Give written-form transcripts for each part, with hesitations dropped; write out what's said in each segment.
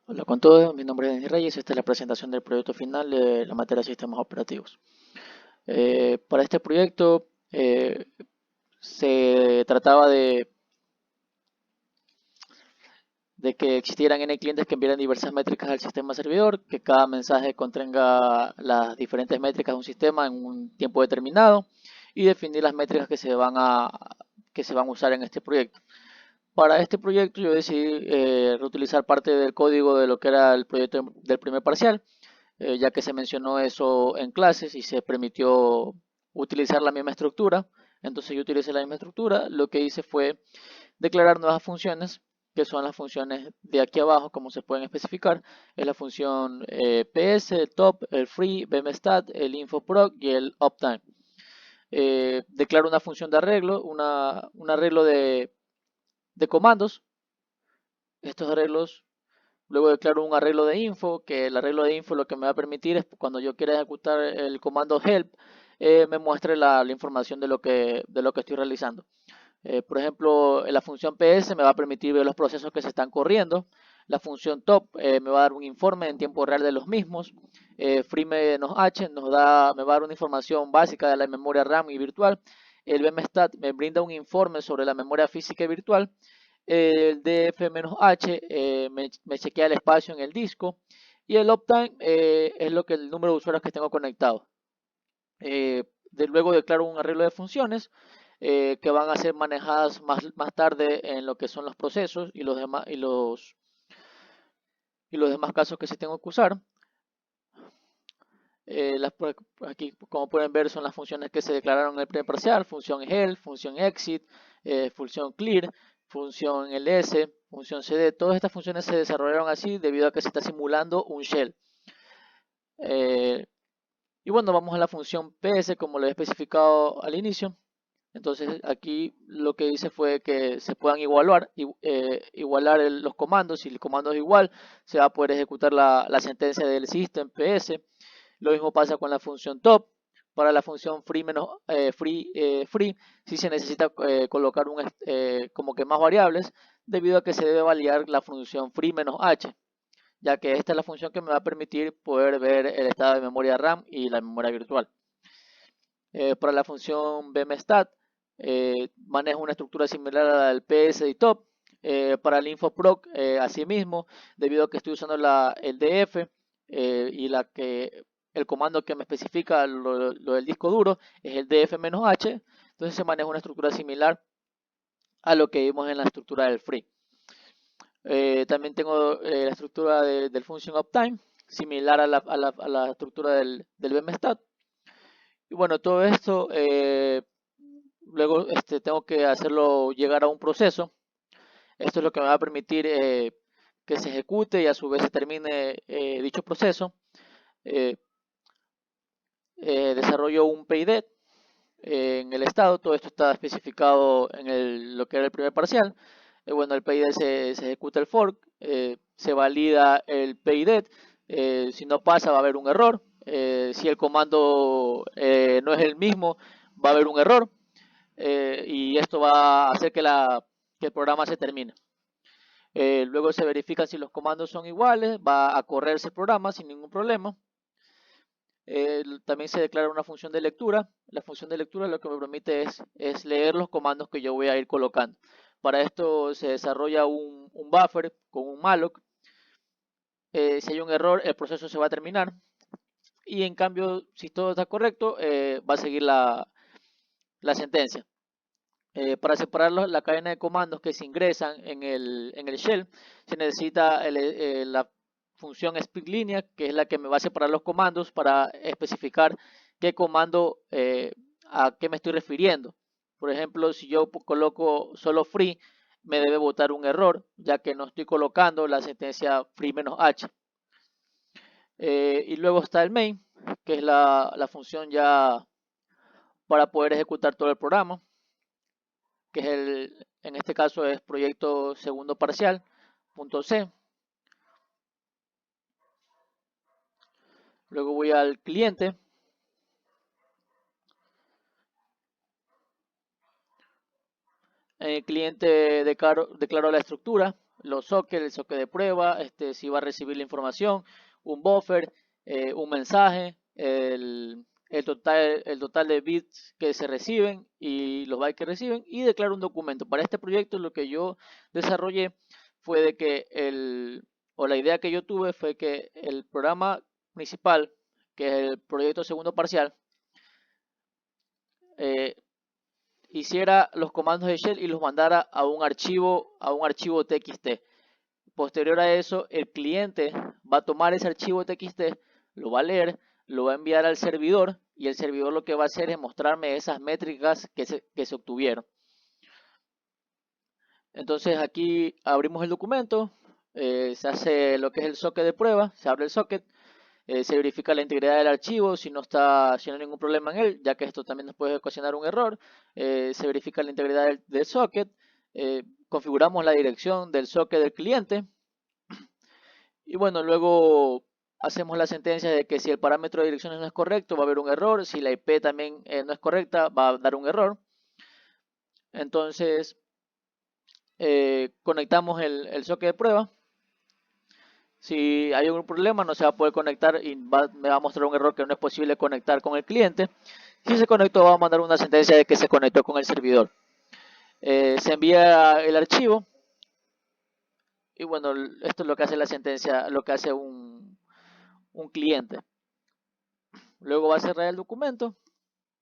Hola con todos, mi nombre es Denis Reyes. Esta es la presentación del proyecto final de la materia de sistemas operativos. Para este proyecto se trataba de que existieran N clientes que enviaran diversas métricas al sistema servidor, que cada mensaje contenga las diferentes métricas de un sistema en un tiempo determinado y definir las métricas que se van a usar en este proyecto. Para este proyecto yo decidí reutilizar parte del código de lo que era el proyecto del primer parcial, ya que se mencionó eso en clases y se permitió utilizar la misma estructura. Entonces yo utilicé la misma estructura. Lo que hice fue declarar nuevas funciones, que son las funciones de aquí abajo, como se pueden especificar. Es la función ps, el top, el free, bmstat, el infoproc y el uptime. Declaro una función de arreglo, un arreglo de comandos. Estos arreglos, luego declaro un arreglo de info, que el arreglo de info lo que me va a permitir es cuando yo quiera ejecutar el comando help, me muestre la información de lo que estoy realizando. Por ejemplo, la función PS me va a permitir ver los procesos que se están corriendo. La función top me va a dar un informe en tiempo real de los mismos. Free-h me va a dar una información básica de la memoria RAM y virtual. El bmstat me brinda un informe sobre la memoria física y virtual. El df-h me chequea el espacio en el disco. Y el uptime es lo que el número de usuarios que tengo conectados. Luego declaro un arreglo de funciones que van a ser manejadas más tarde en lo que son los procesos y los demás casos que se tengo que usar. Aquí, como pueden ver, son las funciones que se declararon en el primer parcial: función health, función exit, función clear, función ls, función cd. Todas estas funciones se desarrollaron así debido a que se está simulando un shell. Y bueno, vamos a la función ps, como lo he especificado al inicio. Entonces aquí lo que hice fue que se puedan igualar los comandos. Si el comando es igual, se va a poder ejecutar la sentencia del system ps. Lo mismo pasa con la función top. Para la función free, si se necesita colocar como que más variables, debido a que se debe validar la función free-h, ya que esta es la función que me va a permitir poder ver el estado de memoria RAM y la memoria virtual. Para la función bmstat manejo una estructura similar a la del ps y top. Para el infoproc, asimismo, debido a que estoy usando el df y el comando que me especifica lo del disco duro es el df-h, entonces se maneja una estructura similar a lo que vimos en la estructura del free. También tengo la estructura del function uptime, similar a la estructura del bmstat. Y bueno, todo esto luego tengo que hacerlo llegar a un proceso. Esto es lo que me va a permitir que se ejecute y a su vez se termine dicho proceso. Eh, Desarrollo un PID en el estado. Todo esto está especificado en lo que era el primer parcial. Bueno, el PID se ejecuta el fork, se valida el PID. Si no pasa, va a haber un error. Si el comando no es el mismo, va a haber un error. Y esto va a hacer que el programa se termine. Luego se verifica si los comandos son iguales, va a correrse el programa sin ningún problema. También se declara una función de lectura. La función de lectura lo que me permite es leer los comandos que yo voy a ir colocando. Para esto se desarrolla un buffer con un malloc. Si hay un error, el proceso se va a terminar. Y en cambio, si todo está correcto, va a seguir la sentencia. Para separar la cadena de comandos que se ingresan en el shell, se necesita la función splitlínea, que es la que me va a separar los comandos para especificar qué comando, a qué me estoy refiriendo. Por ejemplo, si yo coloco solo free, me debe botar un error, ya que no estoy colocando la sentencia free-h. Y luego está el main, que es la función ya para poder ejecutar todo el programa, que es en este caso es proyecto segundo parcial, punto C. Luego voy al cliente. En el cliente declaro la estructura, los sockets, el socket de prueba, si va a recibir la información, un buffer, un mensaje, el total de bits que se reciben y los bytes que reciben, y declaro un documento. Para este proyecto lo que yo desarrollé fue de que la idea que yo tuve fue que el programa principal, que es el proyecto segundo parcial, hiciera los comandos de shell y los mandara a un archivo txt. Posterior a eso, el cliente va a tomar ese archivo txt, lo va a leer, lo va a enviar al servidor, y el servidor lo que va a hacer es mostrarme esas métricas que se obtuvieron. Entonces aquí abrimos el documento, se hace lo que es el socket de prueba, se abre el socket, se verifica la integridad del archivo, si no hay ningún problema en él, ya que esto también nos puede ocasionar un error. Se verifica la integridad del socket, configuramos la dirección del socket del cliente, y bueno, luego hacemos la sentencia de que si el parámetro de direcciones no es correcto, va a haber un error. Si la IP también no es correcta, va a dar un error. Entonces conectamos el socket de prueba. Si hay algún problema, no se va a poder conectar y me va a mostrar un error que no es posible conectar con el cliente. Si se conectó, va a mandar una sentencia de que se conectó con el servidor. Se envía el archivo, y bueno, esto es lo que hace la sentencia, lo que hace un cliente. Luego va a cerrar el documento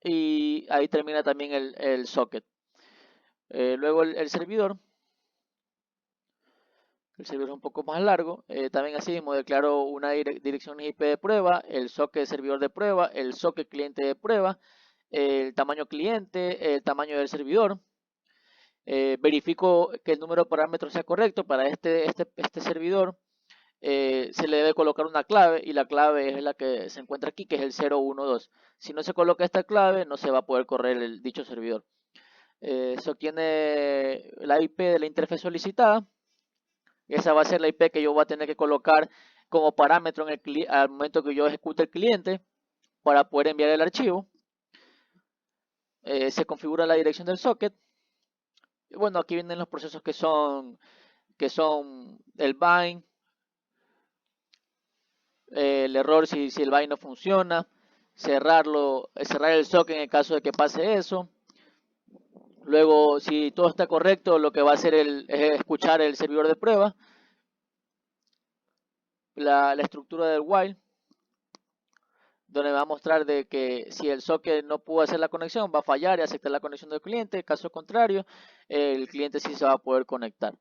y ahí termina también el socket. Luego el servidor. El servidor es un poco más largo. También así mismo declaro una dirección IP de prueba, el socket servidor de prueba, el socket cliente de prueba, el tamaño cliente, el tamaño del servidor. Verifico que el número de parámetros sea correcto. Para este servidor se le debe colocar una clave, y la clave es la que se encuentra aquí, que es el 012. Si no se coloca esta clave, no se va a poder correr dicho servidor. Se obtiene la IP de la interfaz solicitada. Esa va a ser la IP que yo voy a tener que colocar como parámetro al momento que yo ejecute el cliente para poder enviar el archivo. Se configura la dirección del socket. Y bueno, aquí vienen los procesos que son el bind, el error si el bind no funciona, cerrar el socket en el caso de que pase eso. Luego, si todo está correcto, lo que va a hacer es escuchar el servidor de prueba, la estructura del while, donde va a mostrar de que si el socket no pudo hacer la conexión, va a fallar y aceptar la conexión del cliente. Caso contrario, el cliente sí se va a poder conectar.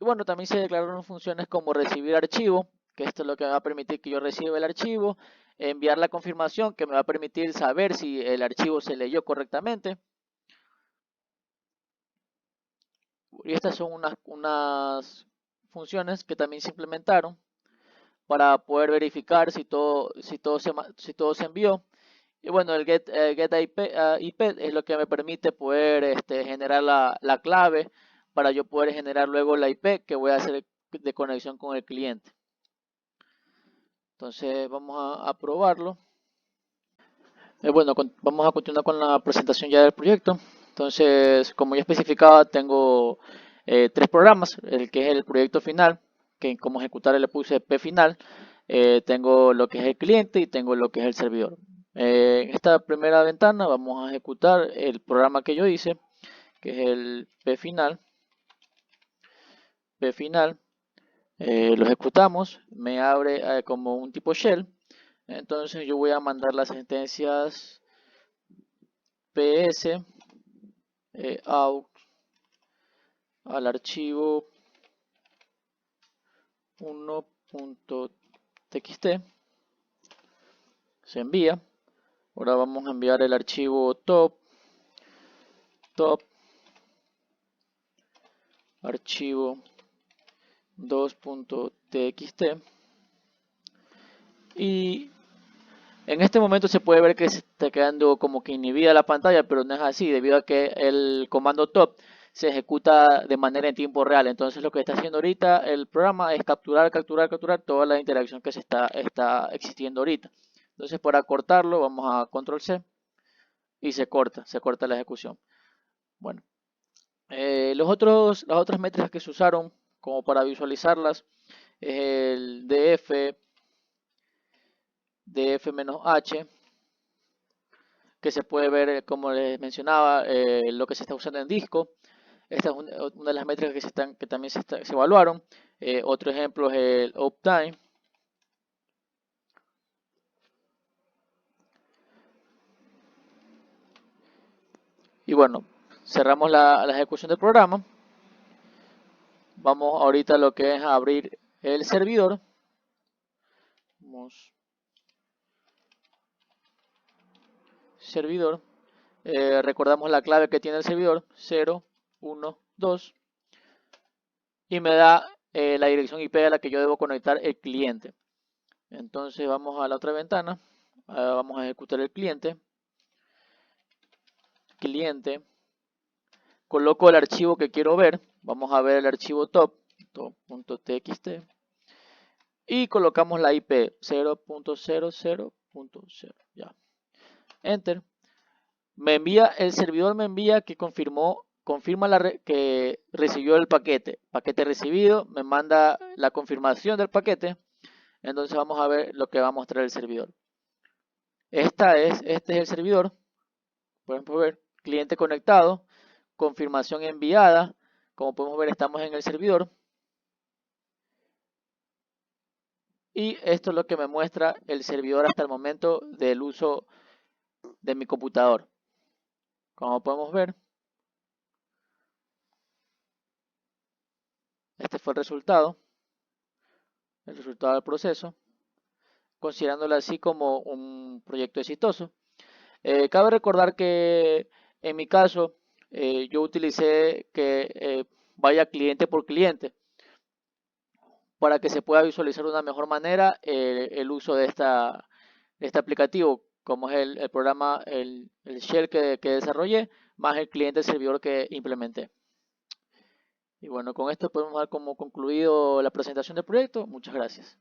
Y bueno, también se declararon funciones como recibir archivo, que esto es lo que me va a permitir que yo reciba el archivo, enviar la confirmación, que me va a permitir saber si el archivo se leyó correctamente. Y estas son unas funciones que también se implementaron para poder verificar si todo se envió. Y bueno, el get IP es lo que me permite poder generar la clave para yo poder generar luego la IP que voy a hacer de conexión con el cliente. Entonces vamos a probarlo. Bueno, vamos a continuar con la presentación ya del proyecto. Entonces, como ya especificaba, tengo 3 programas. El que es el proyecto final, que como ejecutar le puse P final. Tengo lo que es el cliente y tengo lo que es el servidor. En esta primera ventana vamos a ejecutar el programa que yo hice, que es el P final. Lo ejecutamos, me abre como un tipo shell. Entonces yo voy a mandar las sentencias ps out al archivo 1.txt. Se envía. Ahora vamos a enviar el archivo top archivo 2.txt, y en este momento se puede ver que se está quedando como que inhibida la pantalla, pero no es así, debido a que el comando top se ejecuta de manera en tiempo real. Entonces lo que está haciendo ahorita el programa es capturar toda la interacción que se está existiendo ahorita. Entonces, para cortarlo vamos a control C y se corta la ejecución. Bueno, Las otras métricas que se usaron como para visualizarlas es el df-h, que se puede ver, como les mencionaba, lo que se está usando en disco. Esta es una de las métricas que también se evaluaron. Otro ejemplo es el uptime. Y bueno, cerramos la ejecución del programa. Vamos ahorita a lo que es abrir el servidor. Vamos, servidor. Recordamos la clave que tiene el servidor, 0, 1, 2. Y me da la dirección IP a la que yo debo conectar el cliente. Entonces vamos a la otra ventana. Vamos a ejecutar el cliente. Cliente. Coloco el archivo que quiero ver. Vamos a ver el archivo top.txt. Y colocamos la IP 0.00.0. Ya. Enter. El servidor me envía que confirma que recibió el paquete. Paquete recibido, me manda la confirmación del paquete. Entonces vamos a ver lo que va a mostrar el servidor. Este es el servidor. Podemos ver cliente conectado, confirmación enviada. Como podemos ver, estamos en el servidor. Y esto es lo que me muestra el servidor hasta el momento del uso de mi computador. Como podemos ver, este fue el resultado del proceso, considerándolo así como un proyecto exitoso. Cabe recordar que en mi caso yo utilicé que vaya cliente por cliente para que se pueda visualizar de una mejor manera el uso de este aplicativo, como es el programa, el shell que desarrollé, más el cliente servidor que implementé. Y bueno, con esto podemos dar como concluido la presentación del proyecto. Muchas gracias.